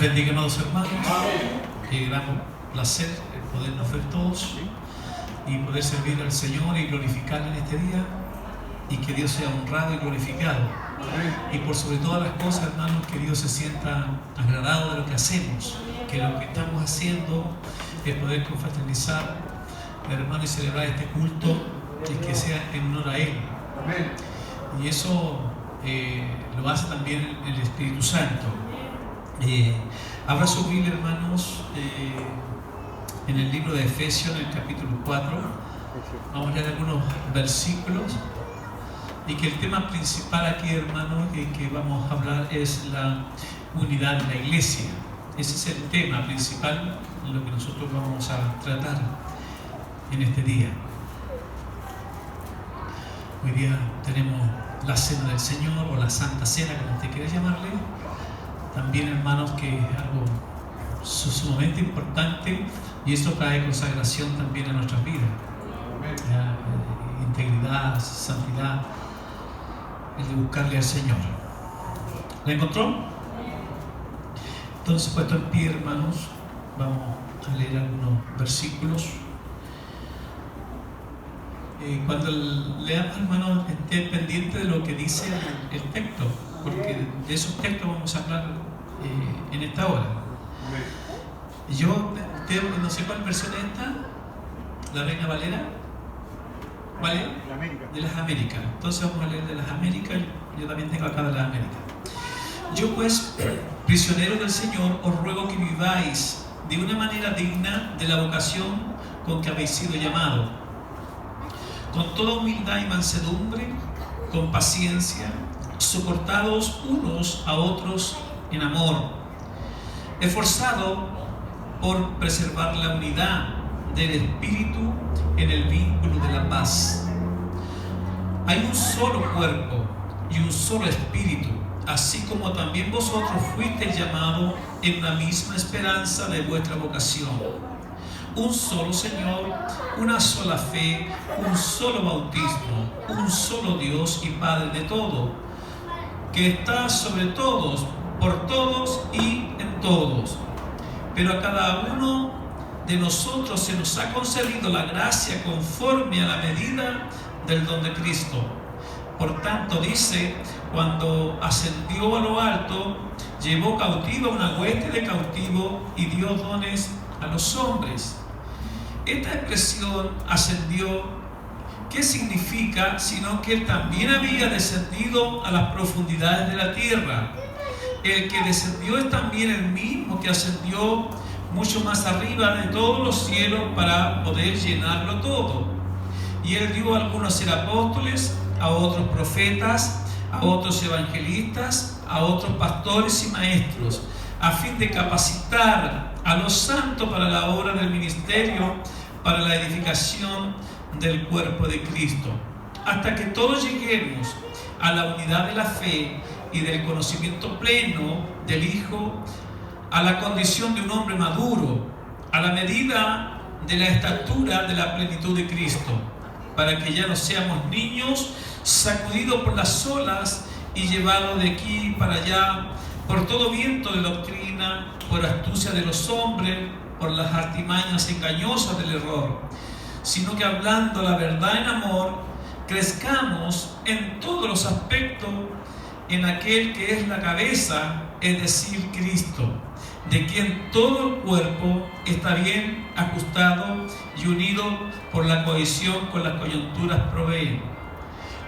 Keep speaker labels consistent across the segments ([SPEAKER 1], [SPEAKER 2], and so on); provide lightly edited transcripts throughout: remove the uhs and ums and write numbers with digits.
[SPEAKER 1] bendiga, amados hermanos. Qué gran placer el podernos ver todos y poder servir al Señor y glorificarle en este día, y que Dios sea honrado y glorificado. Y por sobre todas las cosas, hermanos, que Dios se sienta agradado de lo que hacemos, que lo que estamos haciendo es poder confraternizar, hermanos, y celebrar este culto, y que sea en honor a Él. Y eso lo hace también el Espíritu Santo. Abra su Biblia, hermanos, en el libro de Efesios, en el capítulo 4. Vamos a leer algunos versículos. Y que el tema principal aquí, hermanos, que vamos a hablar es la unidad de la iglesia. Ese es el tema principal, lo que nosotros vamos a tratar en este día. Hoy día tenemos la Cena del Señor, o la Santa Cena, como usted quiera llamarle. También, hermanos, que es algo sumamente importante, y esto trae consagración también a nuestras vidas. Integridad, santidad, el de buscarle al Señor. ¿La encontró? Entonces, puesto en pie, hermanos, vamos a leer algunos versículos. Cuando leamos, hermanos, esté pendiente de lo que dice el texto, porque de esos textos vamos a hablar en esta hora. Yo no sé cuál versión es esta, la Reina Valera. ¿Cuál es? De las Américas. Entonces vamos a leer de las Américas. Yo también tengo acá de las Américas. Yo pues, prisionero del Señor, os ruego que viváis de una manera digna de la vocación con que habéis sido llamados, con toda humildad y mansedumbre, con paciencia, soportados unos a otros en amor, esforzado por preservar la unidad del Espíritu en el vínculo de la paz. Hay un solo cuerpo y un solo Espíritu, así como también vosotros fuisteis llamados en la misma esperanza de vuestra vocación. Un solo Señor, una sola fe, un solo bautismo, un solo Dios y Padre de todo, que está sobre todos, por todos y en todos. Pero a cada uno de nosotros se nos ha concedido la gracia conforme a la medida del don de Cristo. Por tanto, dice, cuando ascendió a lo alto, llevó cautiva una hueste de cautivos y dio dones a los hombres. Esta expresión ascendió, ¿qué significa? Sino que él también había descendido a las profundidades de la tierra. El que descendió es también el mismo que ascendió mucho más arriba de todos los cielos para poder llenarlo todo. Y él dio a algunos ser apóstoles, a otros profetas, a otros evangelistas, a otros pastores y maestros, a fin de capacitar a los santos para la obra del ministerio, para la edificación del cuerpo de Cristo, hasta que todos lleguemos a la unidad de la fe y del conocimiento pleno del Hijo, a la condición de un hombre maduro, a la medida de la estatura de la plenitud de Cristo, para que ya no seamos niños sacudidos por las olas y llevados de aquí para allá por todo viento de doctrina, por astucia de los hombres, por las artimañas engañosas del error, sino que hablando la verdad en amor, crezcamos en todos los aspectos en aquel que es la cabeza, es decir, Cristo, de quien todo el cuerpo está bien ajustado y unido por la cohesión con las coyunturas proveen.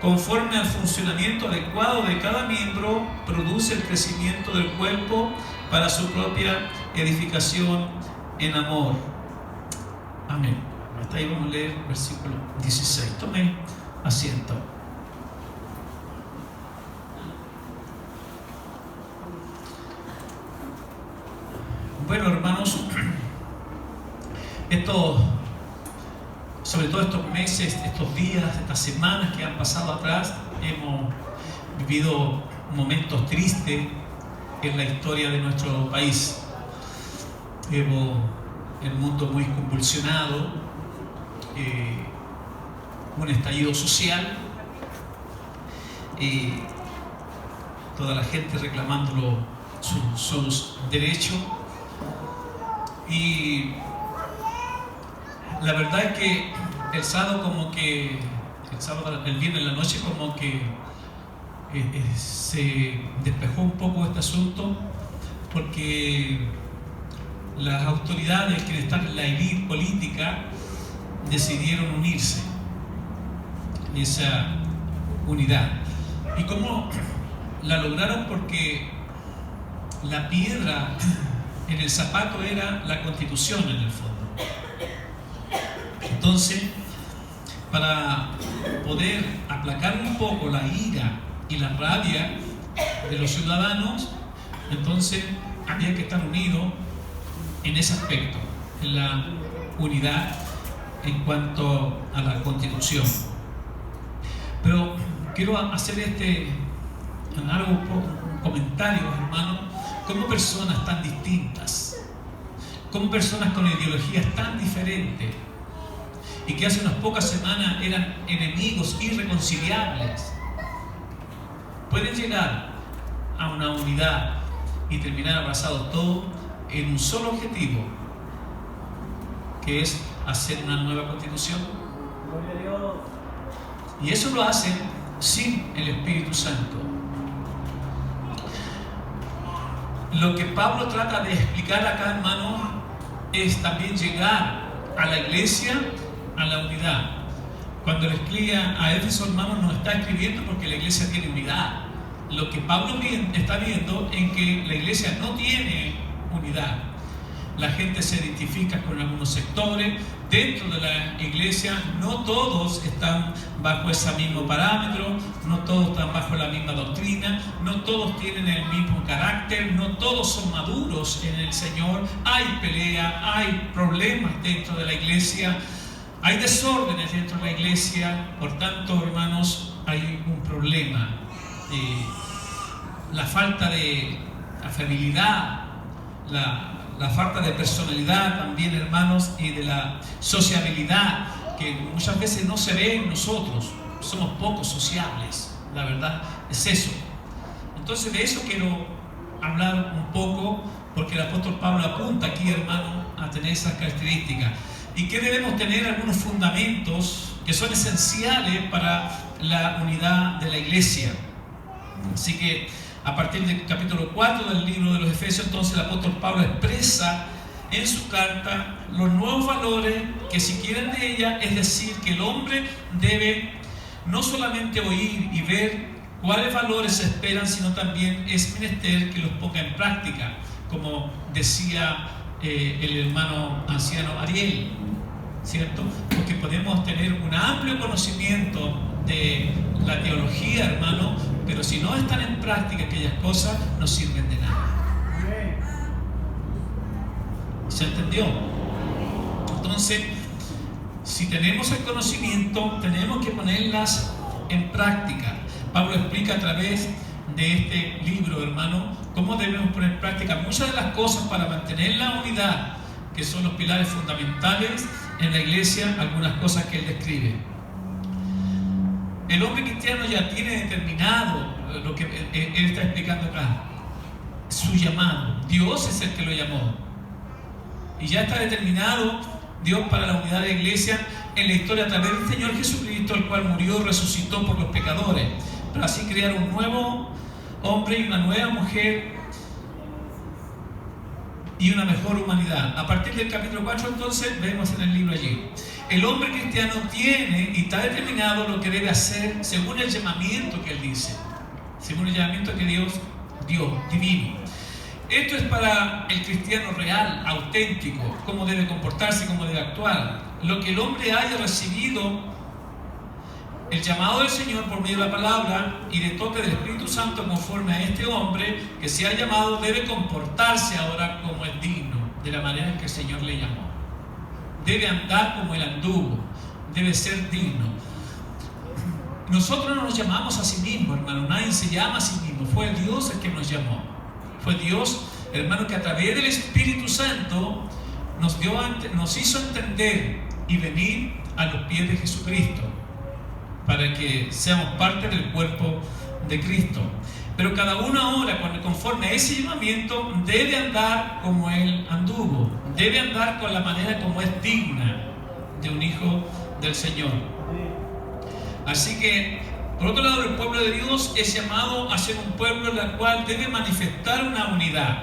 [SPEAKER 1] Conforme al funcionamiento adecuado de cada miembro, produce el crecimiento del cuerpo para su propia edificación en amor. Amén. Hasta ahí vamos a leer el versículo 16. Tome asiento. Bueno, hermanos, sobre todo estos meses, estos días, estas semanas que han pasado atrás, hemos vivido momentos tristes en la historia de nuestro país. Vemos el mundo muy convulsionado, un estallido social, toda la gente reclamando sus derechos. Y la verdad es que el viernes en la noche como que se despejó un poco este asunto, porque las autoridades que están en la élite política decidieron unirse en esa unidad. ¿Y cómo la lograron? Porque la piedra en el zapato era la Constitución, en el fondo. Entonces, para poder aplacar un poco la ira y la rabia de los ciudadanos, entonces había que estar unidos en ese aspecto, en la unidad en cuanto a la Constitución. Pero quiero hacer un comentario, hermano, como personas tan distintas, como personas con ideologías tan diferentes, y que hace unas pocas semanas eran enemigos irreconciliables, pueden llegar a una unidad y terminar abrazados todos en un solo objetivo, que es hacer una nueva Constitución.
[SPEAKER 2] Gloria a Dios.
[SPEAKER 1] Y eso lo hacen sin el Espíritu Santo. Lo que Pablo trata de explicar acá, hermano, es también llegar a la iglesia, a la unidad. Cuando le escribía a Éfeso, hermano, no está escribiendo porque la iglesia tiene unidad. Lo que Pablo está viendo es que la iglesia no tiene unidad. La gente se identifica con algunos sectores dentro de la iglesia. No todos están bajo ese mismo parámetro, no todos están bajo la misma doctrina, no todos tienen el mismo carácter, no todos son maduros en el Señor. Hay pelea, hay problemas dentro de la iglesia, hay desórdenes dentro de la iglesia. Por tanto, hermanos, hay un problema. La falta de afabilidad, la falta de personalidad también, hermanos, y de la sociabilidad, que muchas veces no se ve en nosotros. Somos poco sociables, la verdad es eso. Entonces de eso quiero hablar un poco, porque el apóstol Pablo apunta aquí, hermano, a tener esas características. Y que debemos tener algunos fundamentos que son esenciales para la unidad de la iglesia. Así que a partir del capítulo 4 del libro de los Efesios, entonces el apóstol Pablo expresa en su carta los nuevos valores que se quieren de ella, es decir, que el hombre debe no solamente oír y ver cuáles valores se esperan, sino también es menester que los ponga en práctica, como decía el hermano anciano Ariel, ¿cierto? Porque podemos tener un amplio conocimiento de la teología, hermano, pero si no están en práctica aquellas cosas, no sirven de nada. ¿Se entendió? Entonces, si tenemos el conocimiento, tenemos que ponerlas en práctica. Pablo explica a través de este libro, hermano, cómo debemos poner en práctica muchas de las cosas para mantener la unidad, que son los pilares fundamentales en la iglesia, algunas cosas que él describe. El hombre cristiano ya tiene determinado lo que él está explicando acá, su llamado. Dios es el que lo llamó. Y ya está determinado Dios para la unidad de la iglesia en la historia a través del Señor Jesucristo, el cual murió y resucitó por los pecadores, para así crear un nuevo hombre y una nueva mujer y una mejor humanidad. A partir del capítulo 4, entonces, vemos en el libro allí. El hombre cristiano tiene y está determinado lo que debe hacer según el llamamiento que él dice, según el llamamiento que Dios dio, divino. Esto es para el cristiano real, auténtico, cómo debe comportarse, cómo debe actuar. Lo que el hombre haya recibido, el llamado del Señor por medio de la palabra y de toque del Espíritu Santo conforme a este hombre que se ha llamado, debe comportarse ahora como es digno, de la manera en que el Señor le llamó. Debe andar como él anduvo, debe ser digno. Nosotros no nos llamamos a sí mismos, hermano, nadie se llama a sí mismo, fue Dios el que nos llamó. Fue Dios, hermano, que a través del Espíritu Santo nos hizo entender y venir a los pies de Jesucristo, para que seamos parte del cuerpo de Cristo. Pero cada uno ahora, conforme a ese llamamiento, debe andar como Él anduvo. Debe andar con la manera como es digna de un hijo del Señor. Así que, por otro lado, el pueblo de Dios es llamado a ser un pueblo en el cual debe manifestar una unidad.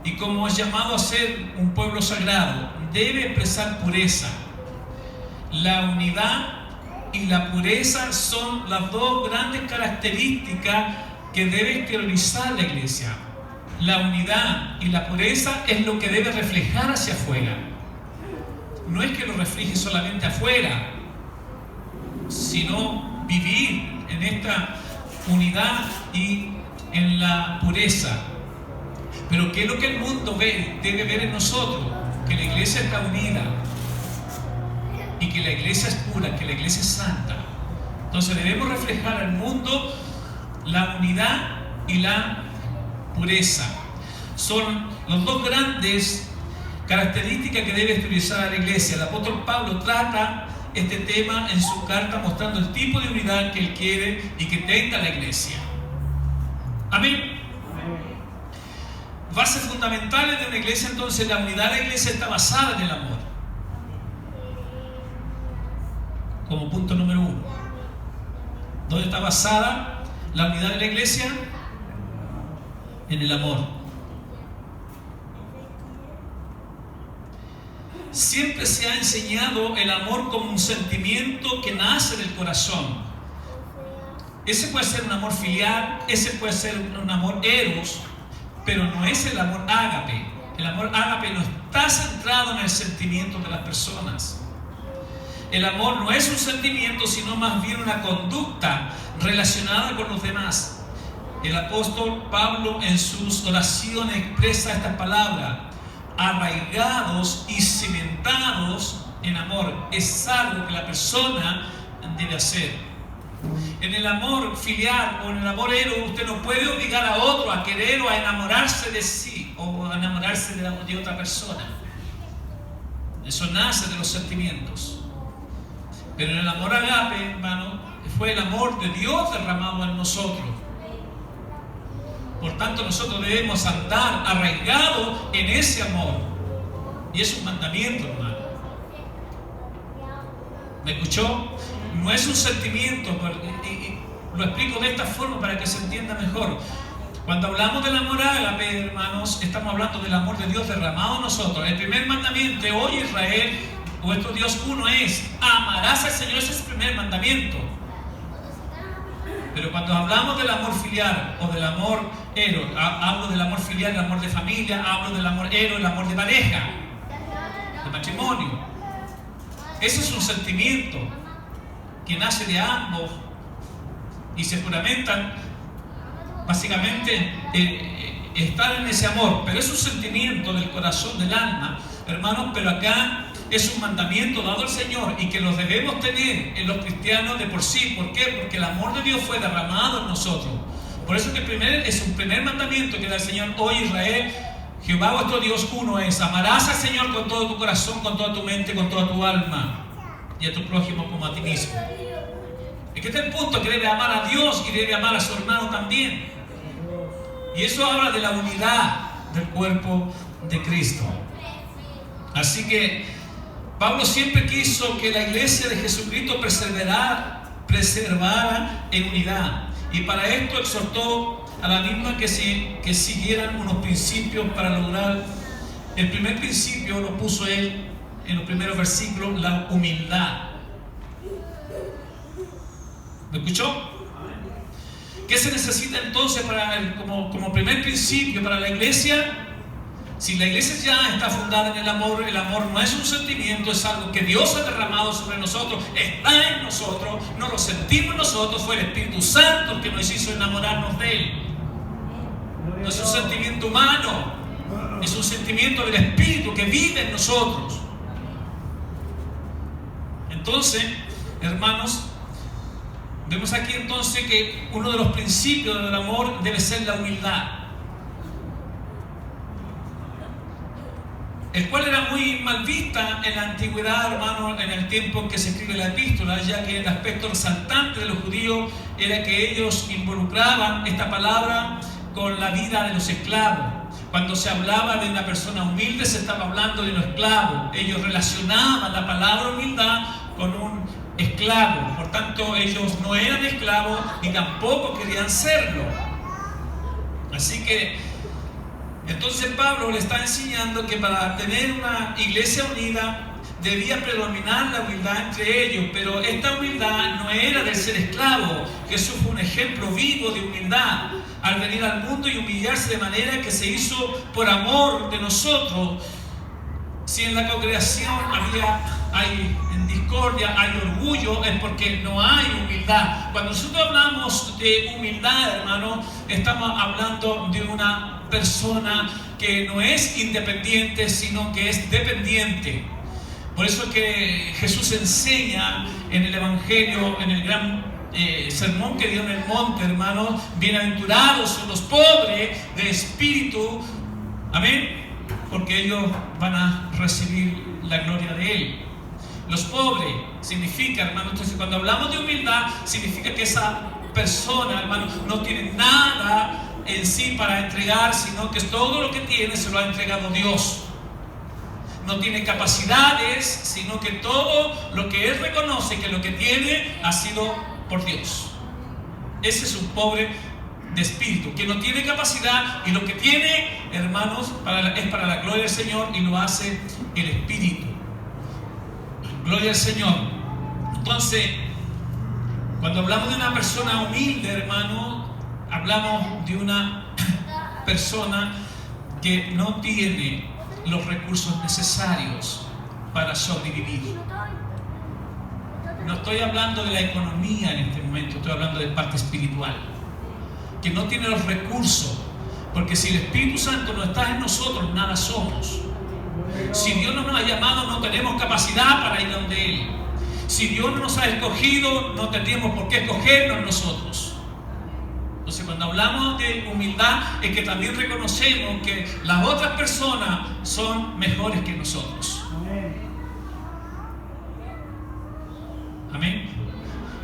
[SPEAKER 1] Y como es llamado a ser un pueblo sagrado, debe expresar pureza. La unidad y la pureza son las dos grandes características que debe exteriorizar la iglesia. La unidad y la pureza es lo que debe reflejar hacia afuera. No es que lo refleje solamente afuera, sino vivir en esta unidad y en la pureza. Pero ¿qué es lo que el mundo debe ver en nosotros? Que la iglesia está unida y que la iglesia es pura, que la iglesia es santa. Entonces debemos reflejar al mundo la unidad y la pureza. Son las dos grandes características que debe exteriorizar a la iglesia. El apóstol Pablo trata este tema en su carta mostrando el tipo de unidad que él quiere y que tenga la iglesia. Amén. Bases fundamentales de una iglesia, entonces la unidad de la iglesia está basada en el amor. Como punto número 1. ¿Dónde está basada la unidad de la iglesia? En el amor. Siempre se ha enseñado el amor como un sentimiento que nace del corazón. Ese puede ser un amor filial, ese puede ser un amor eros, pero no es el amor ágape. El amor ágape no está centrado en el sentimiento de las personas. El amor no es un sentimiento, sino más bien una conducta relacionada con los demás. El apóstol Pablo en sus oraciones expresa estas palabras: arraigados y cimentados en amor. Es algo que la persona debe hacer. En el amor filial o en el amor eros, usted no puede obligar a otro a querer o a enamorarse de sí o a enamorarse de otra persona. Eso nace de los sentimientos. Pero en el amor agape, hermano, fue el amor de Dios derramado en nosotros. Por tanto, nosotros debemos andar arraigados en ese amor. Y es un mandamiento, hermano. ¿Me escuchó? No es un sentimiento. Lo explico de esta forma para que se entienda mejor. Cuando hablamos del amor ágape, hermanos, estamos hablando del amor de Dios derramado en nosotros. El primer mandamiento, oye Israel, vuestro Dios uno es: amarás al Señor. Ese es el primer mandamiento. Pero cuando hablamos del amor filial o del amor eros, hablo del amor filial, el amor de familia, hablo del amor eros, el amor de pareja, de matrimonio. Ese es un sentimiento que nace de ambos y se fundamentan básicamente estar en ese amor. Pero es un sentimiento del corazón, del alma, hermanos. Pero acá es un mandamiento dado al Señor y que los debemos tener en los cristianos de por sí. ¿Por qué? Porque el amor de Dios fue derramado en nosotros. Por eso que es un primer mandamiento que da el Señor: oye Israel, Jehová vuestro Dios uno es. Amarás al Señor con todo tu corazón, con toda tu mente, con toda tu alma, y a tu prójimo como a ti mismo. Es que este es el punto, que debe amar a Dios y debe amar a su hermano también. Y eso habla de la unidad del cuerpo de Cristo. Así que Pablo siempre quiso que la iglesia de Jesucristo preservara en unidad. Y para esto exhortó a la misma que siguieran unos principios para lograr. El primer principio lo puso él en los primeros versículos: la humildad. ¿Me escuchó? ¿Qué se necesita entonces como primer principio para la iglesia? Si la iglesia ya está fundada en el amor no es un sentimiento, es algo que Dios ha derramado sobre nosotros, está en nosotros, no lo sentimos nosotros, fue el Espíritu Santo el que nos hizo enamorarnos de Él. No es un sentimiento humano, es un sentimiento del Espíritu que vive en nosotros. Entonces, hermanos, vemos aquí entonces que uno de los principios del amor debe ser la humildad. el cual era muy mal vista en la antigüedad, hermano, en el tiempo en que se escribe la epístola, ya que el aspecto resaltante de los judíos era que ellos involucraban esta palabra con la vida de los esclavos. Cuando se hablaba de una persona humilde, se estaba hablando de un esclavo. Ellos relacionaban la palabra humildad con un esclavo. Por tanto, ellos no eran esclavos ni tampoco querían serlo. Así que, entonces Pablo le está enseñando que para tener una iglesia unida debía predominar la humildad entre ellos, pero esta humildad no era de ser esclavo. Jesús fue un ejemplo vivo de humildad al venir al mundo y humillarse de manera que se hizo por amor de nosotros. Si en la congregación hay discordia, hay orgullo, es porque no hay humildad. Cuando nosotros hablamos de humildad, hermano, estamos hablando de una persona que no es independiente, sino que es dependiente. Por eso es que Jesús enseña en el Evangelio, en el gran sermón que dio en el monte, hermanos: bienaventurados son los pobres de espíritu, amén, porque ellos van a recibir la gloria de Él. Los pobres significa, hermanos, entonces cuando hablamos de humildad, significa que esa persona, hermanos, no tiene nada en sí para entregar, sino que todo lo que tiene se lo ha entregado Dios. No tiene capacidades, sino que todo lo que él reconoce que lo que tiene ha sido por Dios. Ese es un pobre de espíritu, que no tiene capacidad, y lo que tiene, hermanos, es para la gloria del Señor, y lo hace el Espíritu. Gloria al Señor. Entonces, cuando hablamos de una persona humilde, hermano, hablamos de una persona que no tiene los recursos necesarios para sobrevivir. No estoy hablando de la economía en este momento, estoy hablando de parte espiritual, que no tiene los recursos, porque si el Espíritu Santo no está en nosotros, nada somos. Si Dios no nos ha llamado, no tenemos capacidad para ir donde Él. Si Dios no nos ha escogido, no tendríamos por qué escogernos nosotros. Entonces, cuando hablamos de humildad, es que también reconocemos que las otras personas son mejores que nosotros. Amén.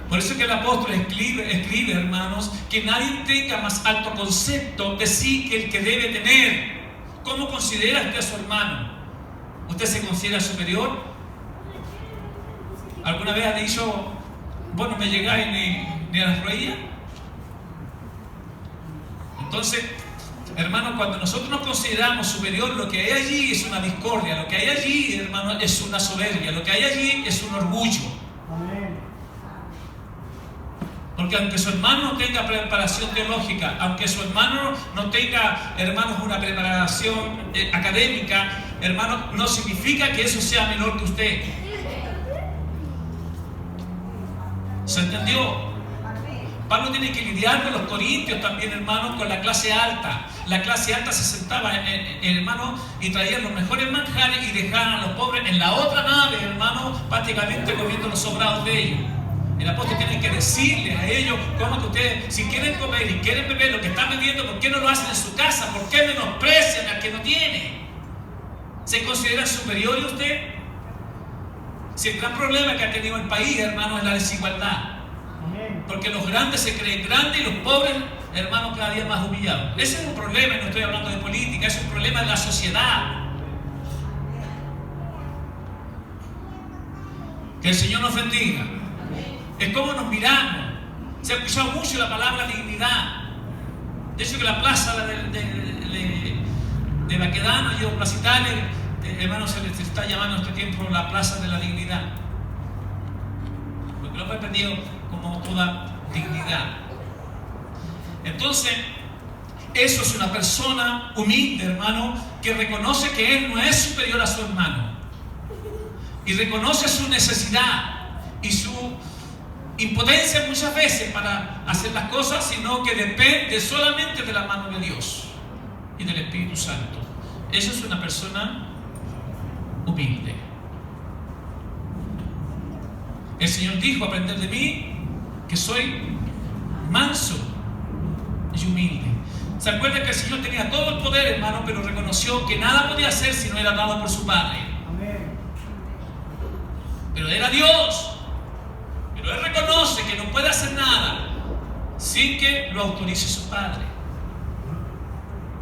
[SPEAKER 1] Por eso es que el apóstol escribe, hermanos, que nadie tenga más alto concepto de sí que el que debe tener. ¿Cómo considera usted a su hermano? ¿Usted se considera superior? ¿Alguna vez ha dicho, bueno, me llegáis ni a las rodillas? Entonces, hermanos, cuando nosotros nos consideramos superior, lo que hay allí es una discordia, lo que hay allí, hermanos, es una soberbia, lo que hay allí es un orgullo. Porque aunque su hermano no tenga preparación teológica, aunque su hermano no tenga, hermanos, una preparación académica, hermanos, no significa que eso sea menor que usted. ¿Se entendió? Pablo tiene que lidiar con los corintios también, hermanos, con la clase alta. La clase alta se sentaba, hermanos, y traían los mejores manjares y dejaban a los pobres en la otra nave, hermanos, prácticamente comiendo los sobrados de ellos. El apóstol tiene que decirles a ellos cómo que ustedes, si quieren comer y quieren beber lo que están bebiendo, ¿por qué no lo hacen en su casa? ¿Por qué menosprecian al que no tiene? ¿Se considera superior a usted? Si el gran problema que ha tenido el país, hermanos, es la desigualdad. Porque los grandes se creen grandes y los pobres, hermanos, cada día más humillados. Ese es un problema, y no estoy hablando de política, es un problema de la sociedad. Que el Señor nos bendiga. Es como nos miramos. Se ha escuchado mucho la palabra dignidad. De hecho, que la plaza de Baquedano y Plaza Italia, hermanos, se les está llamando en este tiempo la plaza de la dignidad. Porque lo hemos entendido como toda dignidad. Entonces, eso es una persona humilde, hermano, que reconoce que él no es superior a su hermano. Y reconoce su necesidad y su impotencia muchas veces para hacer las cosas, sino que depende solamente de la mano de Dios y del Espíritu Santo. Eso es una persona humilde. El Señor dijo: aprended de mí, que soy manso y humilde. ¿Se acuerda que el Señor tenía todo el poder, hermano, pero reconoció que nada podía hacer si no era dado por su Padre?
[SPEAKER 2] Amén.
[SPEAKER 1] Pero era Dios. Pero Él reconoce que no puede hacer nada sin que lo autorice su Padre.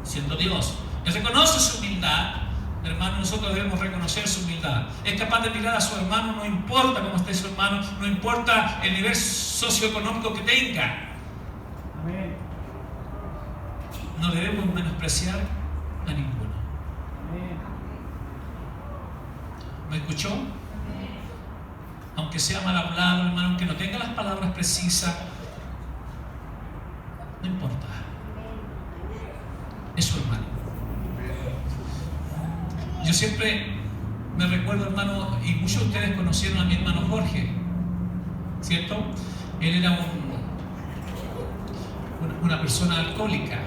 [SPEAKER 1] Siendo Dios. Él reconoce su humildad. Hermano, nosotros debemos reconocer su humildad. Es capaz de mirar a su hermano, no importa cómo esté su hermano, no importa el nivel socioeconómico que tenga.
[SPEAKER 2] Amén.
[SPEAKER 1] No debemos menospreciar a ninguno.
[SPEAKER 2] Amén.
[SPEAKER 1] ¿Me escuchó? Aunque sea mal hablado, hermano, aunque no tenga las palabras precisas, no importa. Es su hermano. Yo siempre me recuerdo, hermano, y muchos de ustedes conocieron a mi hermano Jorge, ¿cierto? Él era una persona alcohólica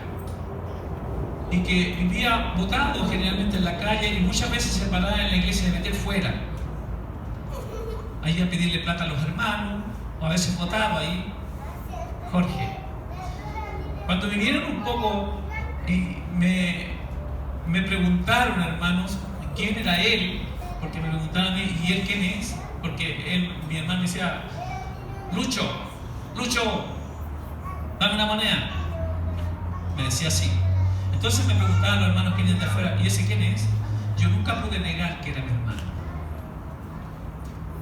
[SPEAKER 1] y que vivía botado generalmente en la calle y muchas veces se paraba en la iglesia de meter fuera. Ahí a pedirle plata a los hermanos, o a veces botaba ahí. Jorge. Cuando vinieron un poco y me preguntaron, hermanos, quién era él, porque me preguntaban a mí, ¿y él quién es? Porque mi hermano me decía, Lucho, dame una moneda. Me decía así. Entonces me preguntaban los hermanos que venían de afuera, ¿y ese quién es? Yo nunca pude negar que era mi hermano.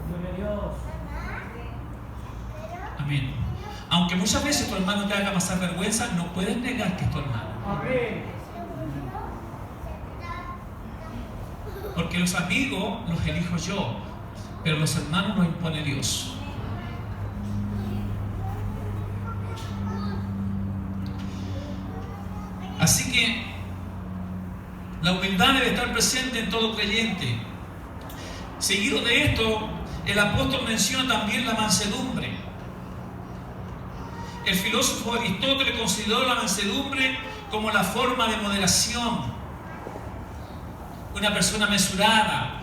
[SPEAKER 2] Gloria a Dios.
[SPEAKER 1] Amén. Aunque muchas veces tu hermano te haga pasar vergüenza, no puedes negar que es tu hermano.
[SPEAKER 2] Amén.
[SPEAKER 1] Porque los amigos los elijo yo, pero los hermanos los impone Dios. Así que la humildad debe estar presente en todo creyente. Seguido de esto, el apóstol menciona también la mansedumbre. El filósofo Aristóteles consideró la mansedumbre como la forma de moderación. Una persona mesurada.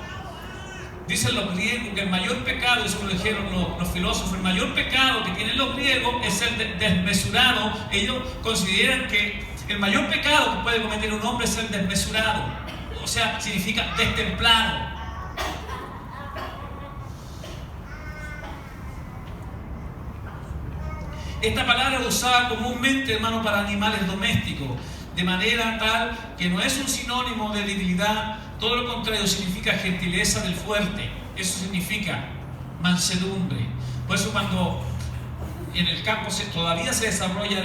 [SPEAKER 1] Dicen los griegos que el mayor pecado, eso lo dijeron los filósofos, el mayor pecado que tienen los griegos es el desmesurado. Ellos consideran que el mayor pecado que puede cometer un hombre es el desmesurado. O sea, significa destemplado. Esta palabra es usada comúnmente, hermano, para animales domésticos, de manera tal que no es un sinónimo de debilidad, todo lo contrario, significa gentileza del fuerte. Eso significa mansedumbre. Por eso cuando en el campo todavía se desarrolla,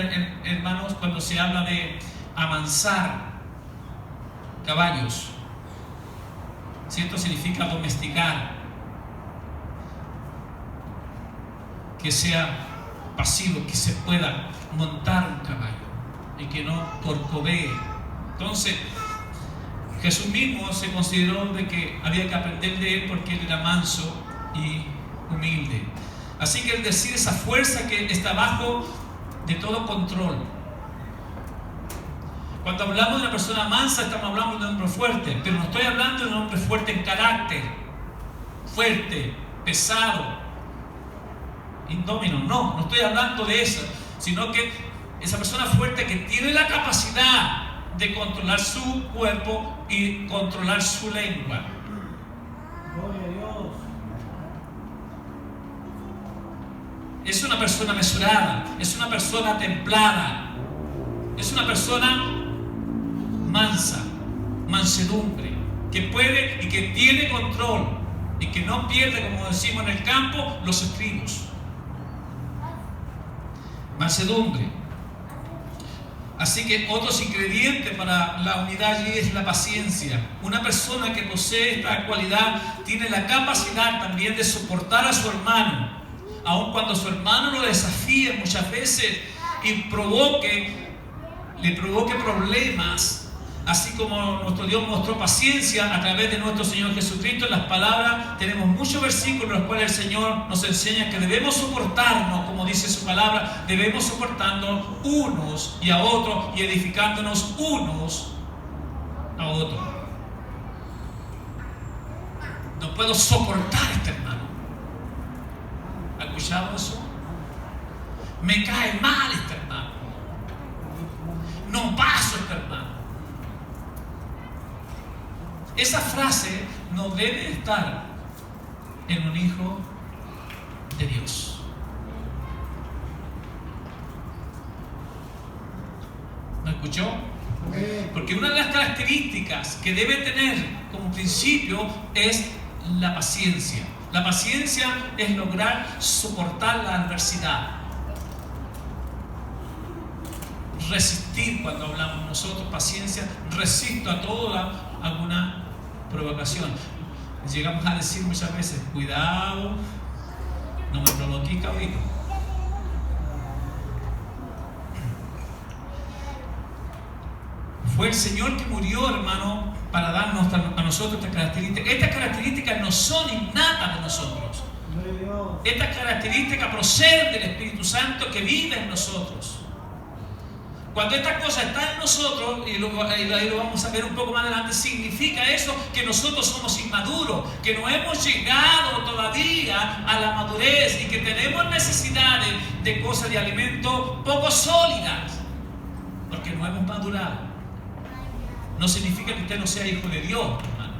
[SPEAKER 1] hermanos, cuando se habla de amansar caballos, ¿cierto? Significa domesticar, que sea pasivo, que se pueda montar un caballo y que no corcovee. Entonces Jesús mismo se consideró de que había que aprender de él porque él era manso y humilde. Así que el decir esa fuerza que está bajo de todo control. Cuando hablamos de una persona mansa, estamos hablando de un hombre fuerte, pero no estoy hablando de un hombre fuerte en carácter, fuerte, pesado, indómino. No estoy hablando de eso, sino que esa persona fuerte que tiene la capacidad de controlar su cuerpo y controlar su lengua.
[SPEAKER 2] Gloria a Dios.
[SPEAKER 1] Es una persona mesurada, es una persona templada, es una persona mansa, mansedumbre, que puede y que tiene control y que no pierde, como decimos en el campo, los estribos. Mansedumbre. Así que otros ingredientes para la unidad allí es la paciencia. Una persona que posee esta cualidad tiene la capacidad también de soportar a su hermano, aun cuando su hermano lo desafíe muchas veces y le provoque problemas. Así como nuestro Dios mostró paciencia a través de nuestro Señor Jesucristo, en las palabras tenemos muchos versículos en los cuales el Señor nos enseña que debemos soportarnos, como dice su palabra, debemos soportarnos unos y a otros y edificándonos unos a otros. No puedo soportar a este hermano. ¿Ha escuchado eso? Me cae mal este hermano. No pasa tu hermano. Esa frase no debe estar en un hijo de Dios. ¿Me escuchó? Porque una de las características que debe tener como principio es la paciencia. La paciencia es lograr soportar la adversidad. Resistir, cuando hablamos nosotros, paciencia, resisto a alguna provocación. Llegamos a decir muchas veces, cuidado, no me provoqué, cabrito. Fue el Señor que murió, hermano, para darnos a nosotros estas características. Estas características no son innatas de nosotros. Estas características proceden del Espíritu Santo que vive en nosotros. Cuando estas cosas están en nosotros, y ahí lo vamos a ver un poco más adelante, significa eso que nosotros somos inmaduros, que no hemos llegado todavía a la madurez y que tenemos necesidades de cosas de alimento poco sólidas, porque no hemos madurado. No significa que usted no sea hijo de Dios, hermano,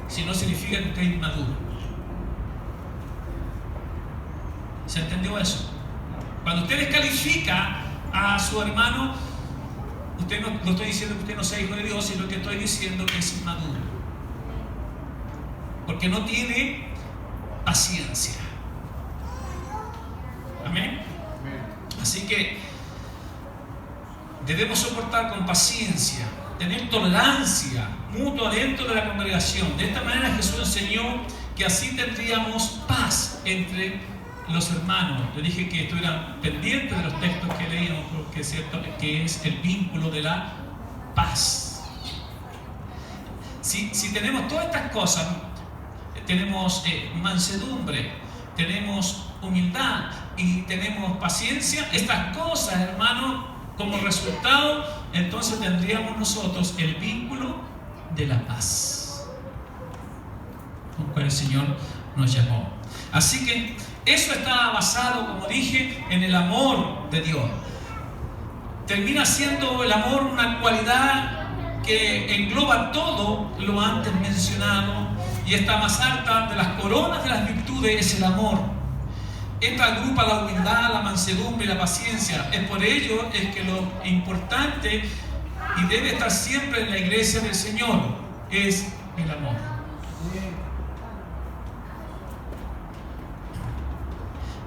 [SPEAKER 1] sino significa que usted es inmaduro. ¿Se entendió eso? Cuando usted descalifica a su hermano, usted no estoy diciendo que usted no sea hijo de Dios, sino que estoy diciendo que es inmaduro, porque no tiene paciencia. Amén. Así que debemos soportar con paciencia, tener tolerancia mutua dentro de la congregación. De esta manera Jesús enseñó que así tendríamos paz entre los hermanos. Yo dije que estuvieran pendientes de los textos que leíamos, porque es cierto que es el vínculo de la paz. Si tenemos todas estas cosas, tenemos mansedumbre, tenemos humildad y tenemos paciencia, estas cosas, hermanos, como resultado, entonces tendríamos nosotros el vínculo de la paz, con cual el Señor nos llamó. Así que eso está basado, como dije, en el amor de Dios. Termina siendo el amor una cualidad que engloba todo lo antes mencionado, y esta más alta de las coronas de las virtudes es el amor. Esta agrupa la humildad, la mansedumbre y la paciencia. Es por ello es que lo importante y debe estar siempre en la iglesia del Señor es el amor.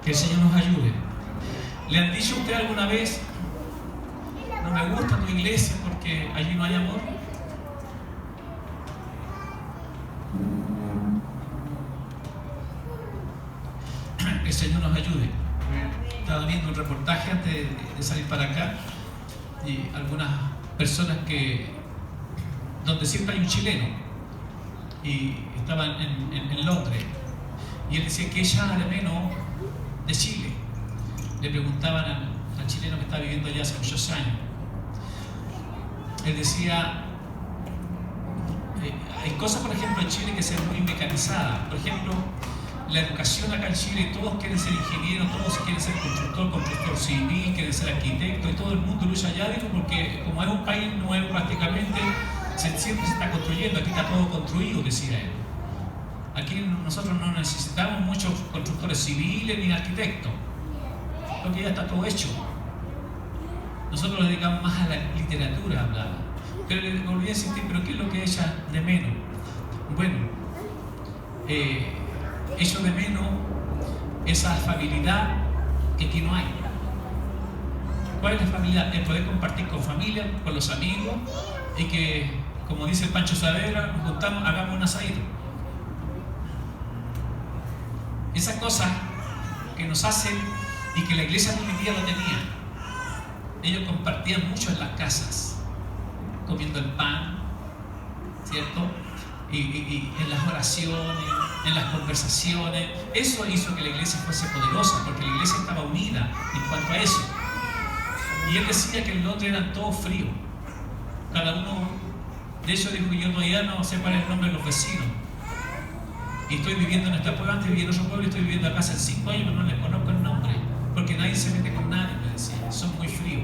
[SPEAKER 1] Que el Señor nos ayude. ¿Le han dicho a usted alguna vez: no me gusta tu iglesia porque allí no hay amor? Que el Señor nos ayude. Estaba viendo un reportaje antes de salir para acá, y algunas personas donde siempre hay un chileno, y estaban en Londres, y él decía que ella de menos de Chile. Le preguntaban al chileno que está viviendo allá hace muchos años. Él decía, hay cosas, por ejemplo, en Chile que se ven muy mecanizadas. Por ejemplo, la educación acá en Chile, todos quieren ser ingenieros, todos quieren ser constructor civil, quieren ser arquitecto, y todo el mundo lucha allá, digo, porque como es un país nuevo prácticamente, siempre se está construyendo. Aquí está todo construido, decía él. Aquí nosotros no necesitamos muchos constructores civiles ni arquitectos, porque ya está todo hecho. Nosotros nos dedicamos más a la literatura, hablaba. Pero le volví a insistir, ¿pero qué es lo que echa de menos? Bueno, echo de menos esa afabilidad que aquí no hay. ¿Cuál es la afabilidad? El poder compartir con familia, con los amigos, y que, como dice Pancho Saavedra, nos juntamos, hagamos un asadito. Esas cosas que nos hacen, y que la iglesia de hoy día lo tenía. Ellos compartían mucho en las casas, comiendo el pan, ¿cierto? Y en las oraciones, en las conversaciones. Eso hizo que la iglesia fuese poderosa, porque la iglesia estaba unida en cuanto a eso. Y él decía que en Londres eran todos fríos. Cada uno, de hecho dijo, yo todavía no sé cuál es el nombre de los vecinos. Y estoy viviendo en esta pueblo, antes vivía en otro pueblo, y estoy viviendo acá hace 5 años, pero no les conozco el nombre, porque nadie se mete con nadie, me decía, son muy fríos.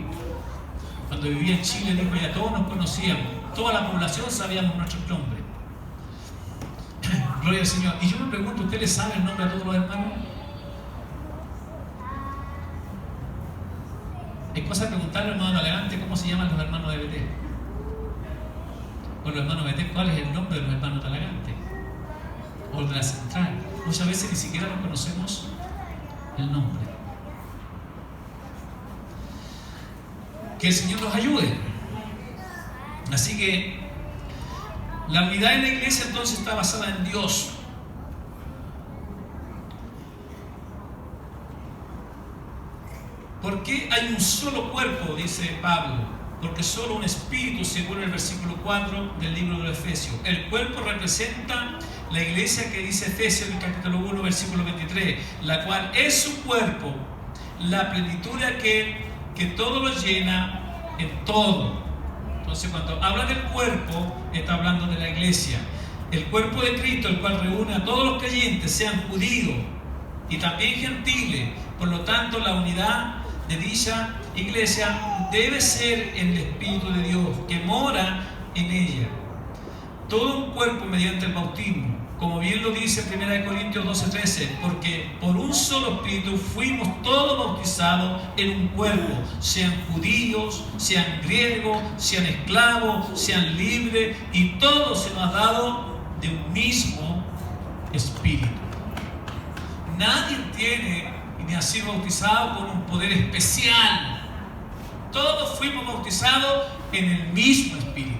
[SPEAKER 1] Cuando vivía en Chile, dijo, ya todos nos conocíamos, toda la población sabíamos nuestros nombres. Gloria al Señor. Y yo me pregunto, ¿usted le sabe el nombre a todos los hermanos? Es cosa de preguntarle al hermano adelante cómo se llaman los hermanos de Betel. O los hermanos de Betel, ¿cuál es el nombre de los hermanos de Talagante? O de la Central. Muchas veces ni siquiera nos conocemos el nombre. Que el Señor nos ayude. Así que la unidad en la iglesia entonces está basada en Dios. ¿Por qué hay un solo cuerpo? Dice Pablo. Porque solo un espíritu, según el versículo 4 del libro de los Efesios. El cuerpo representa la iglesia que dice Efesios en el capítulo 1, versículo 23, la cual es su cuerpo, la plenitud de aquel que todo lo llena en todo. Entonces, cuando habla del cuerpo, está hablando de la iglesia. El cuerpo de Cristo, el cual reúne a todos los creyentes, sean judíos y también gentiles. Por lo tanto, la unidad de dicha iglesia debe ser en el Espíritu de Dios, que mora en ella. Todo un cuerpo mediante el bautismo, como bien lo dice 1 Corintios 12:13, porque por un solo Espíritu fuimos todos bautizados en un cuerpo, sean judíos, sean griegos, sean esclavos, sean libres, y todo se nos ha dado de un mismo Espíritu. Nadie tiene ni ha sido bautizado con un poder especial. Todos fuimos bautizados en el mismo Espíritu.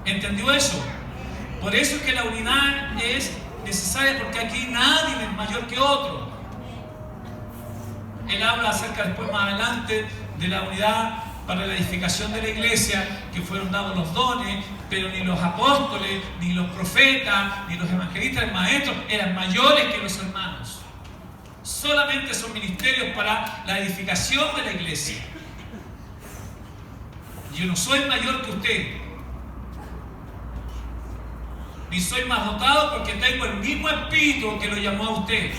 [SPEAKER 1] ¿Entendió eso? Por eso es que la unidad es necesaria, porque aquí nadie es mayor que otro. Él habla acerca después más adelante de la unidad para la edificación de la iglesia, que fueron dados los dones, pero ni los apóstoles, ni los profetas, ni los evangelistas, ni maestros eran mayores que los hermanos. Solamente son ministerios para la edificación de la iglesia. Yo no soy mayor que usted, ni soy más dotado, porque tengo el mismo espíritu que lo llamó a usted.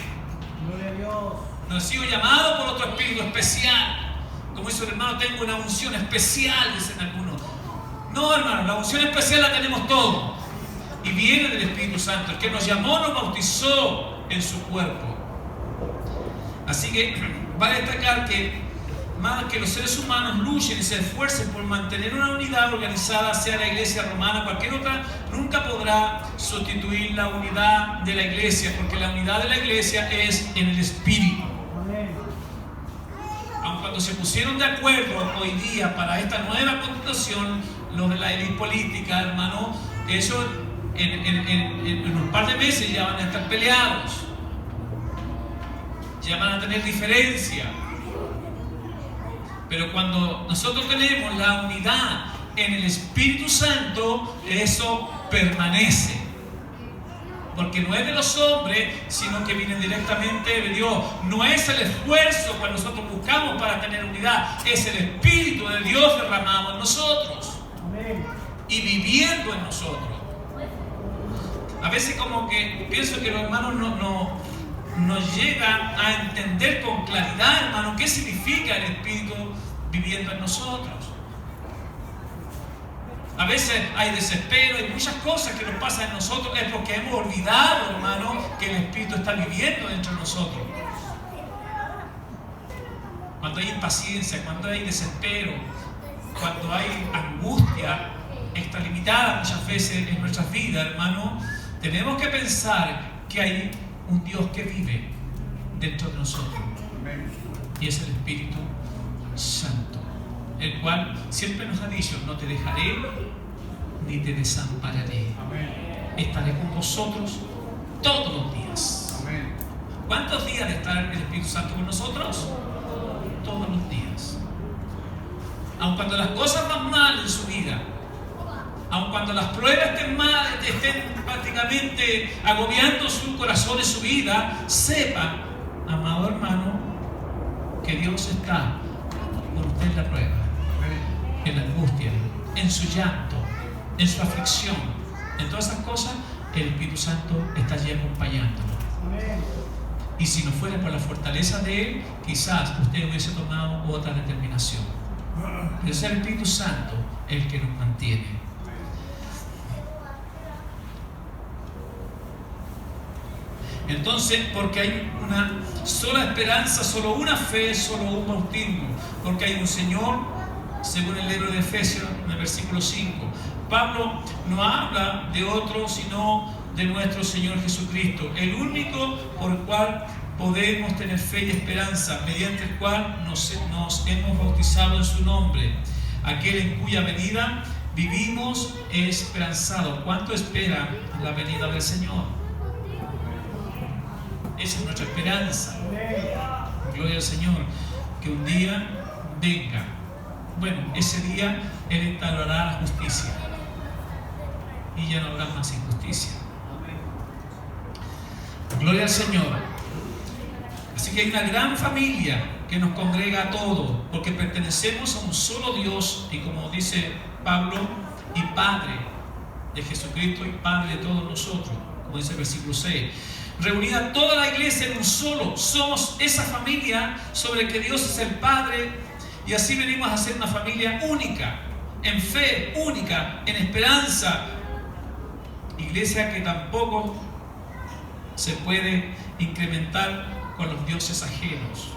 [SPEAKER 2] Gloria a Dios.
[SPEAKER 1] No he sido llamado por otro espíritu especial. Como dice el hermano, tengo una unción especial, dicen algunos. No, hermano, la unción especial la tenemos todos. Y viene del Espíritu Santo. El que nos llamó nos bautizó en su cuerpo. Así que va a destacar que más que los seres humanos luchen y se esfuercen por mantener una unidad organizada, sea la iglesia romana o cualquier otra, nunca podrá sustituir la unidad de la iglesia, porque la unidad de la iglesia es en el Espíritu. Aun cuando se pusieron de acuerdo hoy día para esta nueva constitución, los de la élite política, hermano, eso en un par de meses ya van a estar peleados, ya van a tener diferencia. Pero cuando nosotros tenemos la unidad en el Espíritu Santo, eso permanece. Porque no es de los hombres, sino que viene directamente de Dios. No es el esfuerzo que nosotros buscamos para tener unidad, es el Espíritu de Dios derramado en nosotros. Amén. Y viviendo en nosotros. A veces como que pienso que los hermanos no llegan a entender con claridad, hermano, qué significa el Espíritu viviendo en nosotros. A veces hay desespero, hay muchas cosas que nos pasan en nosotros, es porque hemos olvidado, hermano, que el Espíritu está viviendo dentro de nosotros. Cuando hay impaciencia, cuando hay desespero, cuando hay angustia extralimitada muchas veces en nuestras vidas, hermano, tenemos que pensar que hay un Dios que vive dentro de nosotros. Y es el Espíritu Santo, el cual siempre nos ha dicho: no te dejaré ni te desampararé. Estaré con vosotros todos los días. ¿Cuántos días de estar el Espíritu Santo con nosotros? Todos los días. Aun cuando las cosas van mal en su vida, aun cuando las pruebas estén prácticamente agobiando su corazón y su vida, sepa, amado hermano, que Dios está con usted en la prueba, en la angustia, en su llanto, en su aflicción, en todas esas cosas. El Espíritu Santo está allí acompañándolo. Y si no fuera por la fortaleza de Él, quizás usted hubiese tomado otra determinación. Pero es el Espíritu Santo el que nos mantiene. Entonces, porque hay una sola esperanza, solo una fe, solo un bautismo, porque hay un Señor, según el libro de Efesios, en el versículo 5. Pablo no habla de otro, sino de nuestro Señor Jesucristo, el único por el cual podemos tener fe y esperanza, mediante el cual nos hemos bautizado en su nombre, aquel en cuya venida vivimos esperanzados. ¿Cuánto espera la venida del Señor? Esa es nuestra esperanza. Gloria al Señor, que un día venga. Bueno, ese día Él instaurará la justicia y ya no habrá más injusticia. Gloria al Señor. Así que hay una gran familia que nos congrega a todos, porque pertenecemos a un solo Dios, y como dice Pablo, y Padre de Jesucristo y Padre de todos nosotros, como dice el versículo 6. Reunida toda la iglesia en un solo, somos esa familia sobre que Dios es el Padre, y así venimos a ser una familia única, en fe, única, en esperanza. Iglesia que tampoco se puede incrementar con los dioses ajenos,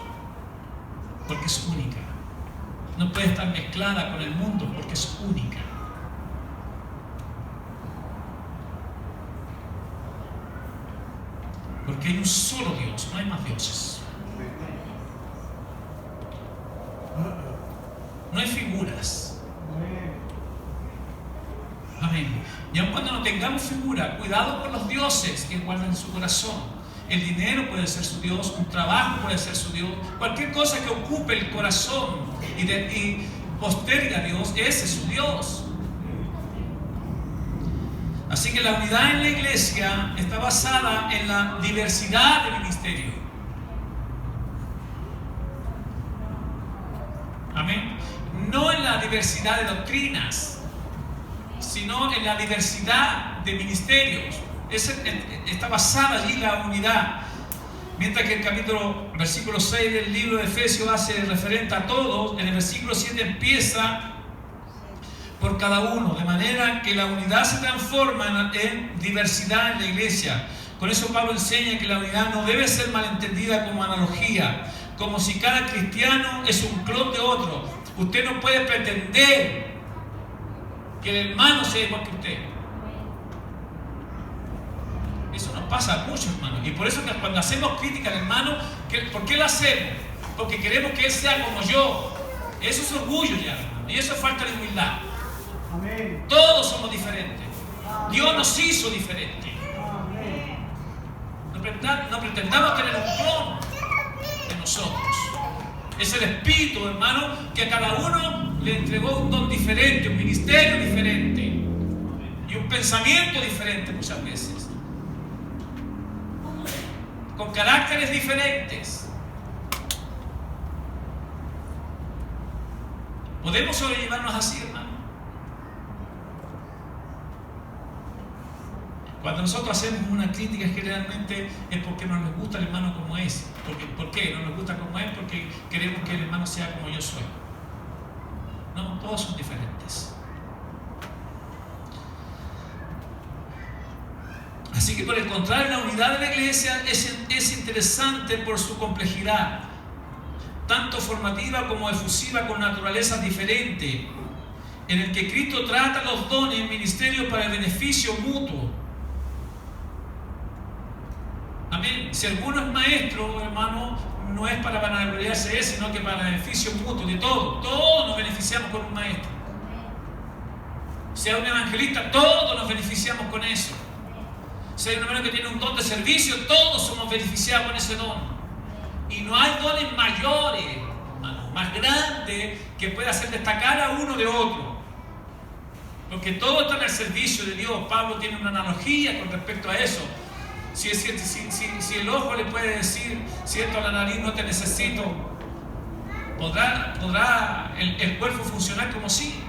[SPEAKER 1] porque es única. No puede estar mezclada con el mundo, porque es única. Porque hay un solo Dios, no hay más dioses. No hay figuras. Amén. Y aun cuando no tengamos figura, cuidado con los dioses que guardan su corazón. El dinero puede ser su Dios, un trabajo puede ser su Dios, cualquier cosa que ocupe el corazón y postergue a Dios, ese es su Dios. Así que la unidad en la iglesia está basada en la diversidad de ministerio. Amén. No en la diversidad de doctrinas, sino en la diversidad de ministerios. Está basada allí la unidad. Mientras que el versículo 6 del libro de Efesios hace referente a todos, en el versículo 7 empieza por cada uno, de manera que la unidad se transforma en diversidad en la iglesia. Con eso Pablo enseña que la unidad no debe ser malentendida como analogía, como si cada cristiano es un clon de otro. Usted no puede pretender que el hermano sea igual que usted. Eso nos pasa mucho, hermano. Y por eso que cuando hacemos crítica al hermano, ¿por qué lo hacemos? Porque queremos que él sea como yo. Eso es orgullo ya, hermano. Y eso es falta de humildad. Amén. Todos somos diferentes. Dios nos hizo diferentes. No pretendamos tener un clon de nosotros. Es el Espíritu, hermano, que a cada uno le entregó un don diferente, un ministerio diferente y un pensamiento diferente muchas veces, con caracteres diferentes. ¿Podemos sobrellevarnos así, hermano? Cuando nosotros hacemos una crítica, generalmente es porque no nos gusta el hermano como es. ¿Por qué? No nos gusta como es porque queremos que el hermano sea como yo soy. No, todos son diferentes. Así que por el contrario, la unidad de la iglesia es interesante por su complejidad, tanto formativa como efusiva, con naturalezas diferentes, en el que Cristo trata los dones y ministerios para el beneficio mutuo. Amén. Si alguno es maestro, hermano, no es para vanagloriarse de él, sino que para beneficio mutuo de todos. Todos nos beneficiamos con un maestro. Sea un evangelista, todos nos beneficiamos con eso. Si hay un hermano que tiene un don de servicio, todos somos beneficiados con ese don. Y no hay dones mayores, hermano, más grandes, que pueda hacer destacar a uno de otro. Porque todo está en el servicio de Dios. Pablo tiene una analogía con respecto a eso. Si el ojo le puede decir, siento la nariz, no te necesito, ¿podrá el cuerpo funcionar como sí?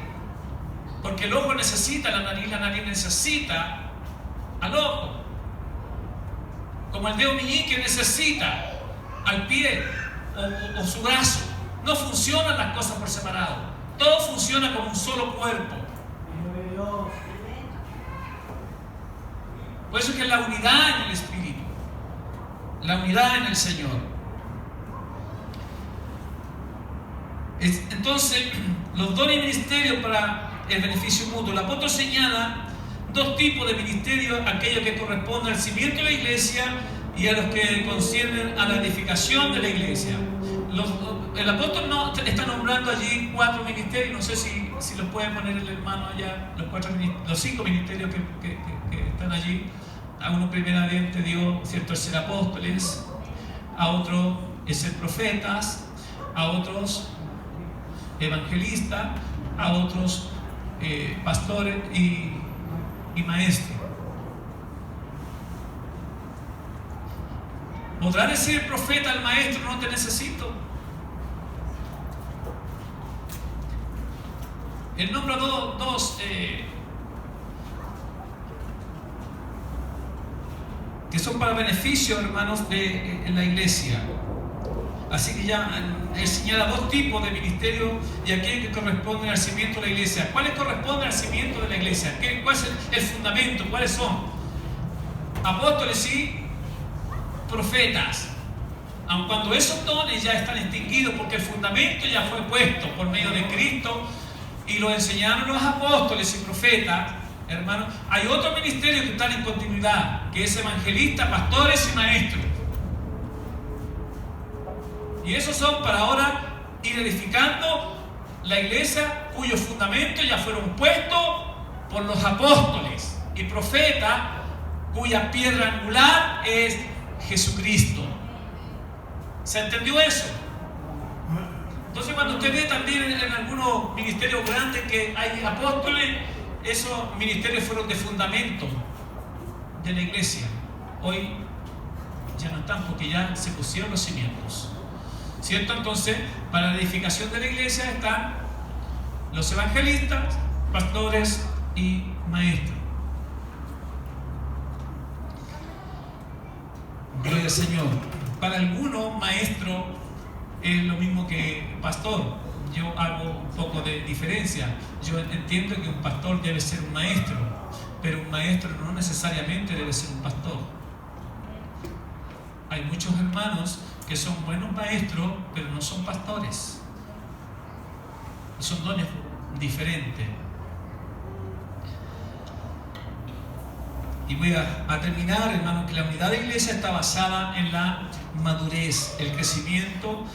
[SPEAKER 1] Porque el ojo necesita la nariz necesita al ojo. como el dedo meñique necesita al pie o su brazo. No funcionan las cosas por separado. Todo funciona como un solo cuerpo.
[SPEAKER 2] Gloria a Dios.
[SPEAKER 1] Por eso es que es la unidad en el Espíritu, la unidad en el Señor. Entonces, los dones y ministerios para el beneficio mutuo. El apóstol señala dos tipos de ministerios: aquellos que corresponden al cimiento de la iglesia y a los que conciernen a la edificación de la iglesia. El apóstol no está nombrando allí 4 ministerios. No sé si los puede poner el hermano allá, los 5 ministerios que están allí. A uno primeramente dio, ¿cierto?, el ser apóstoles, a otro el ser profetas, a otros evangelistas, a otros pastores y maestros. ¿Podrá decir el profeta al maestro: no te necesito? Él nombra dos que son para beneficio, hermanos, de la iglesia. Así que ya él señala 2 tipos de ministerios y aquellos que corresponden al cimiento de la iglesia. ¿Cuáles corresponden al cimiento de la iglesia? ¿Cuál es el fundamento? ¿Cuáles son? Apóstoles y profetas. Aun cuando esos dones ya están extinguidos, porque el fundamento ya fue puesto por medio de Cristo y lo enseñaron los apóstoles y profetas, hermanos, hay otros ministerios que están en continuidad, que es evangelistas, pastores y maestros. Y esos son para ahora ir edificando la iglesia, cuyos fundamentos ya fueron puestos por los apóstoles y profetas, cuya piedra angular es Jesucristo. ¿Se entendió eso? Entonces, cuando usted ve también en algunos ministerios grandes que hay apóstoles, esos ministerios fueron de fundamento de la iglesia. Hoy ya no están, porque ya se pusieron los cimientos, ¿cierto? Entonces, para la edificación de la iglesia están los evangelistas, pastores y maestros. Gloria al Señor. Para algunos, maestro es lo mismo que pastor. Yo hago un poco de diferencia. Yo entiendo que un pastor debe ser un maestro, pero un maestro no necesariamente debe ser un pastor. Hay muchos hermanos que son buenos maestros, pero no son pastores. Son dones diferentes. Y voy a terminar, hermano, que la unidad de la iglesia está basada en la madurez, el crecimiento,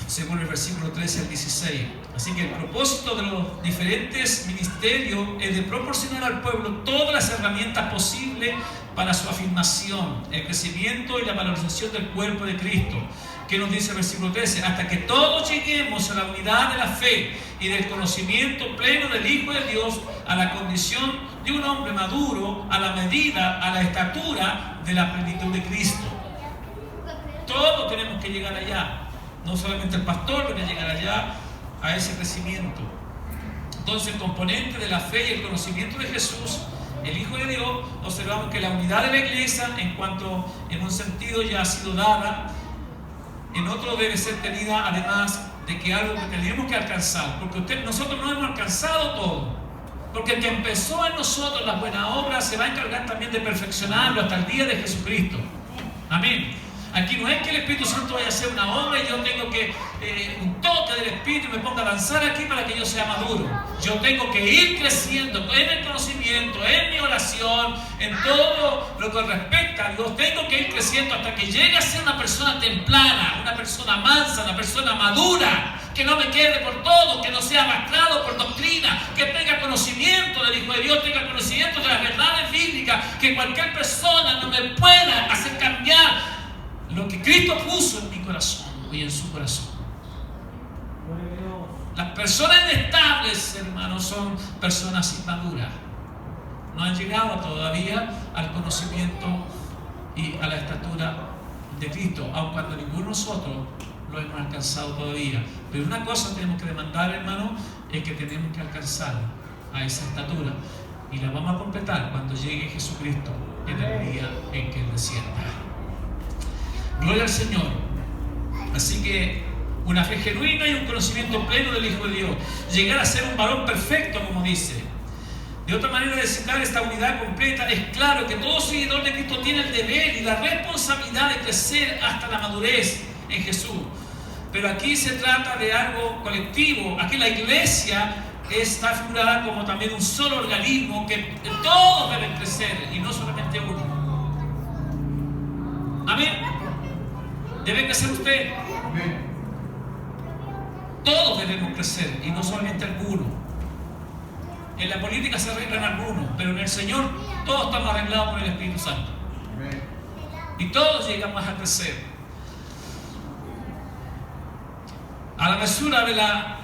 [SPEAKER 1] según el versículo 13 al 16. Así que el propósito de los diferentes ministerios es de proporcionar al pueblo todas las herramientas posibles para su afirmación, el crecimiento y la valorización del cuerpo de Cristo. ¿Qué nos dice el versículo 13? Hasta que todos lleguemos a la unidad de la fe y del conocimiento pleno del Hijo de Dios, a la condición de un hombre maduro, a la medida, a la estatura de la plenitud de Cristo. Todos tenemos que llegar allá. No solamente el pastor debe llegar allá, a ese crecimiento. Entonces, el componente de la fe y el conocimiento de Jesús, el Hijo de Dios, observamos que la unidad de la iglesia, en un sentido ya ha sido dada, en otro debe ser tenida, además de que algo que tenemos que alcanzar, porque nosotros no hemos alcanzado todo, porque el que empezó en nosotros la buena obra se va a encargar también de perfeccionarlo hasta el día de Jesucristo. Amén. Aquí no es que el Espíritu Santo vaya a hacer una obra y yo tengo que un toque del Espíritu y me ponga a avanzar aquí para que yo sea maduro. Yo tengo que ir creciendo en el conocimiento, en mi oración, en todo lo que respecta a Dios. Tengo que ir creciendo hasta que llegue a ser una persona templada, una persona mansa, una persona madura, que no me quede por todo, que no sea arrastrado por doctrina, que tenga conocimiento del Hijo de Dios, tenga conocimiento de las verdades bíblicas, que cualquier persona no me pueda hacer cambiar lo que Cristo puso en mi corazón y en su corazón. Las personas inestables, hermanos, son personas inmaduras. No han llegado todavía al conocimiento y a la estatura de Cristo, aun cuando ninguno de nosotros lo hemos alcanzado todavía. Pero una cosa tenemos que demandar, hermano, es que tenemos que alcanzar a esa estatura, y la vamos a completar cuando llegue Jesucristo en el día en que Él descienda. Gloria al Señor. Así que una fe genuina y un conocimiento pleno del Hijo de Dios. Llegar a ser un varón perfecto, como dice. De otra manera, designar esta unidad completa, es claro que todo seguidor de Cristo tiene el deber y la responsabilidad de crecer hasta la madurez en Jesús. Pero aquí se trata de algo colectivo. Aquí la iglesia está figurada como también un solo organismo que todos deben crecer y no solamente uno. Amén. Debe crecer usted.
[SPEAKER 3] Amén.
[SPEAKER 1] Todos debemos crecer y no solamente algunos. En la política se arreglan algunos, pero en el Señor todos estamos arreglados por el Espíritu Santo.
[SPEAKER 3] Amén.
[SPEAKER 1] Y todos llegamos a crecer. A la mesura de la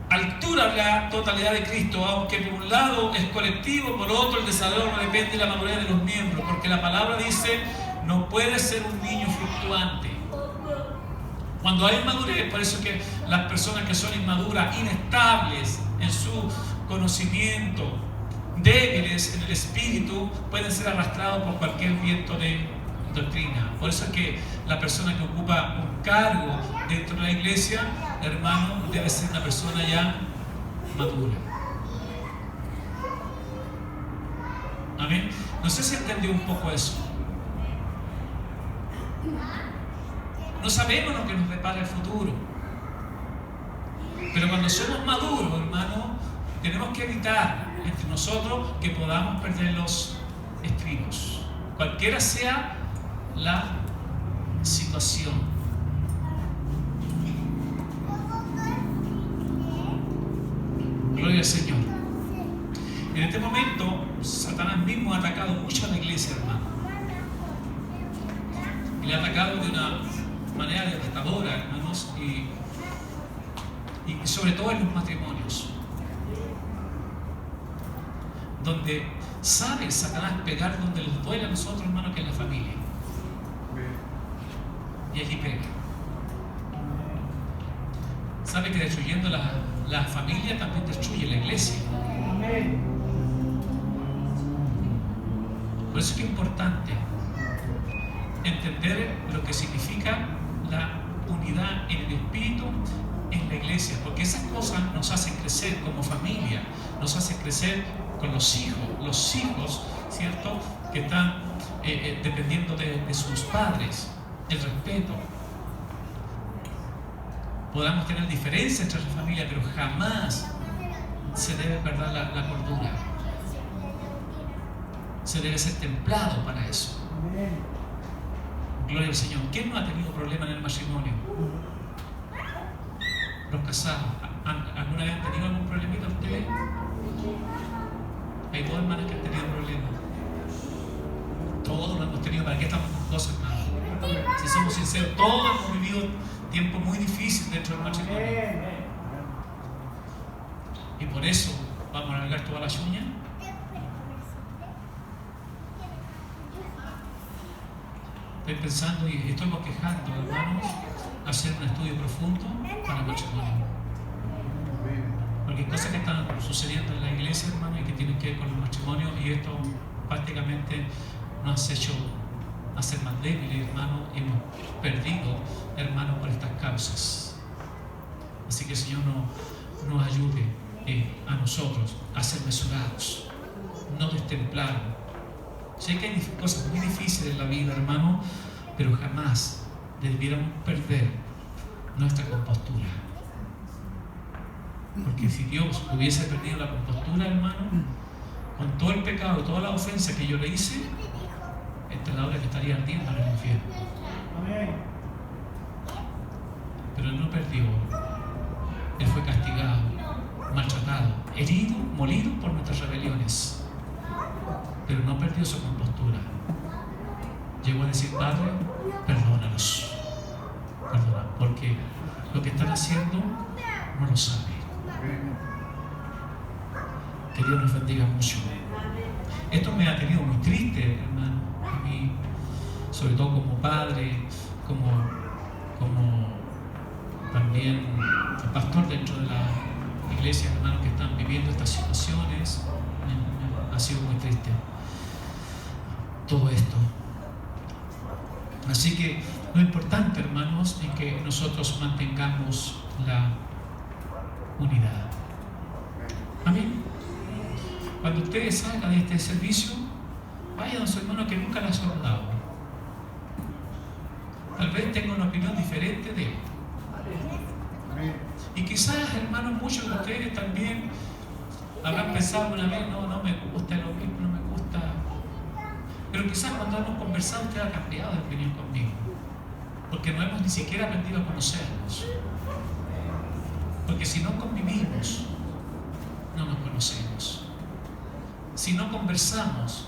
[SPEAKER 1] altura de la totalidad de Cristo, aunque por un lado es colectivo, por otro el desarrollo depende de la madurez de los miembros, porque la palabra dice, no puede ser un niño fluctuante. Cuando hay madurez, por eso que las personas que son inmaduras, inestables en su conocimiento, débiles en el espíritu, pueden ser arrastrados por cualquier viento de doctrina. Por eso es que la persona que ocupa un cargo dentro de la iglesia, hermano, debe ser una persona ya madura. Amén. No sé si entendió un poco eso. No sabemos lo que nos depara el futuro. Pero cuando somos maduros, hermano, tenemos que evitar entre nosotros que podamos perder los estribos. Cualquiera sea la situación. Gloria al Señor. En este momento, Satanás mismo ha atacado mucho a la iglesia, hermano. Y le ha atacado de una manera devastadora, hermanos, y sobre todo en los matrimonios, donde sabe Satanás pegar donde les duele a nosotros, hermanos, que es la familia. Y allí pega. Sabe que destruyendo la familia también destruye la iglesia.
[SPEAKER 2] Amén.
[SPEAKER 1] Por eso es que es importante entender lo que significa la unidad en el espíritu en la iglesia, porque esas cosas nos hacen crecer como familia, nos hacen crecer con los hijos, ¿cierto?, que están dependiendo de sus padres, el respeto. Podamos tener diferencias entre la familia, pero jamás se debe perder la cordura. Se debe ser templado para eso.
[SPEAKER 2] Amén.
[SPEAKER 1] Gloria al Señor. ¿Quién no ha tenido problema en el matrimonio? Los casados. ¿Alguna vez han tenido algún problemita ustedes? Hay dos hermanas que han tenido problemas. Todos lo hemos tenido. ¿Para qué estamos con dos hermanos? Si somos sinceros, todos hemos vivido tiempos muy difíciles dentro del matrimonio.
[SPEAKER 2] Amén.
[SPEAKER 1] Y por eso vamos a alargar todas las uñas. Estoy pensando y estoy bosquejando, hermanos, hacer un estudio profundo para el matrimonio. Porque hay cosas que están sucediendo en la iglesia, hermano, y que tienen que ver con el matrimonio, y esto prácticamente nos ha hecho hacer más débiles, hermano, y hemos perdido, hermano, por estas causas. Así que el Señor nos ayude a nosotros a ser mesurados, no destemplados. Sé que hay cosas muy difíciles en la vida, hermano, pero jamás debiéramos perder nuestra compostura. Porque si Dios hubiese perdido la compostura, hermano, con todo el pecado, toda la ofensa que yo le hice, esta es la hora que estaría ardiendo en el infierno.
[SPEAKER 2] Amén.
[SPEAKER 1] Pero Él no perdió. Él fue castigado, maltratado, herido, molido por nuestras rebeliones. Pero no perdió su compostura. Llegó a decir, Padre, perdónalos. Perdona, porque lo que están haciendo no lo saben. Que Dios nos bendiga mucho. Esto me ha tenido muy triste, hermano, a mí, sobre todo como padre, como también pastor dentro de la iglesia, hermanos, que están viviendo estas situaciones. Ha sido muy triste todo esto. Así que Lo importante, hermanos, es que nosotros mantengamos la unidad. Amén. Cuando ustedes salgan de este servicio, vayan a su hermano que nunca les ha saludado. Tal vez tenga una opinión diferente de él. Y quizás, hermanos, muchos de ustedes también habrán pensado una vez, no me gusta el obispo, no me gusta. Pero quizás cuando hemos conversado usted ha cambiado de opinión conmigo. Porque no hemos ni siquiera aprendido a conocernos. Porque si no convivimos, no nos conocemos. Si no conversamos,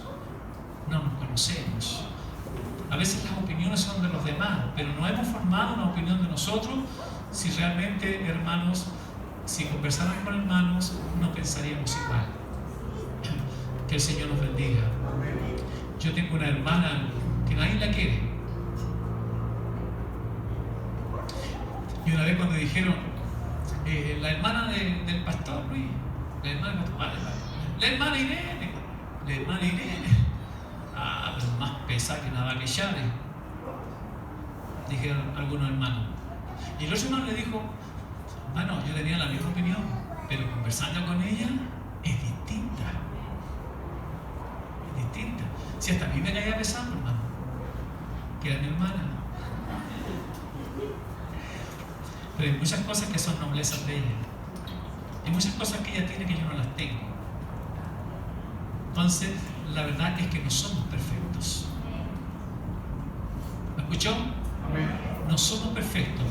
[SPEAKER 1] no nos conocemos. A veces las opiniones son de los demás, pero no hemos formado una opinión de nosotros. Si realmente, hermanos, si conversáramos con hermanos, no pensaríamos igual. Que el Señor nos bendiga. Yo tengo una hermana que nadie la quiere. Y una vez cuando dijeron, la hermana del pastor Luis, la hermana Irene, pero más pesada que nada que llave, dijeron algunos hermanos. Y el otro hermano le dijo, bueno, yo tenía la misma opinión, pero conversando con ella es distinta. Es distinta. Si hasta a mí me caía pesando, hermano, que era mi hermana. Pero hay muchas cosas que son noblezas de ella. Hay muchas cosas que ella tiene que yo no las tengo. Entonces, la verdad es que no somos perfectos. ¿Me escuchó? No somos perfectos.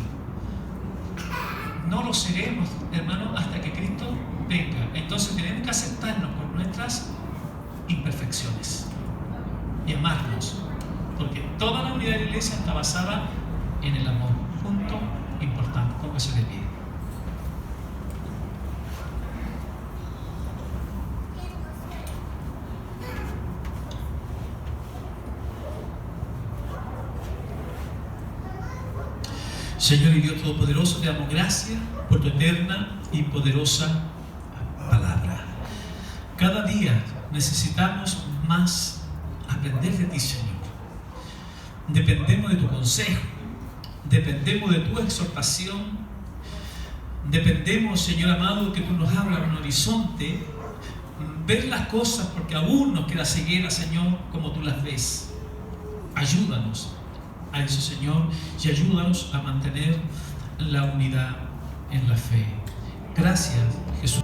[SPEAKER 1] No lo seremos, hermano, hasta que Cristo venga. Entonces tenemos que aceptarnos con nuestras imperfecciones y amarnos, porque toda la unidad de la iglesia está basada en el amor. Punto importante. Póngase de pie. Señor y Dios Todopoderoso, te damos gracias por tu eterna y poderosa palabra. Cada día necesitamos más aprender de ti, Señor. Dependemos de tu consejo, dependemos de tu exhortación, dependemos, Señor amado, que tú nos abras un horizonte, ver las cosas porque aún nos queda ceguera, Señor, como tú las ves. Ayúdanos a eso, Señor, y ayúdanos a mantener la unidad en la fe. Gracias, Jesús.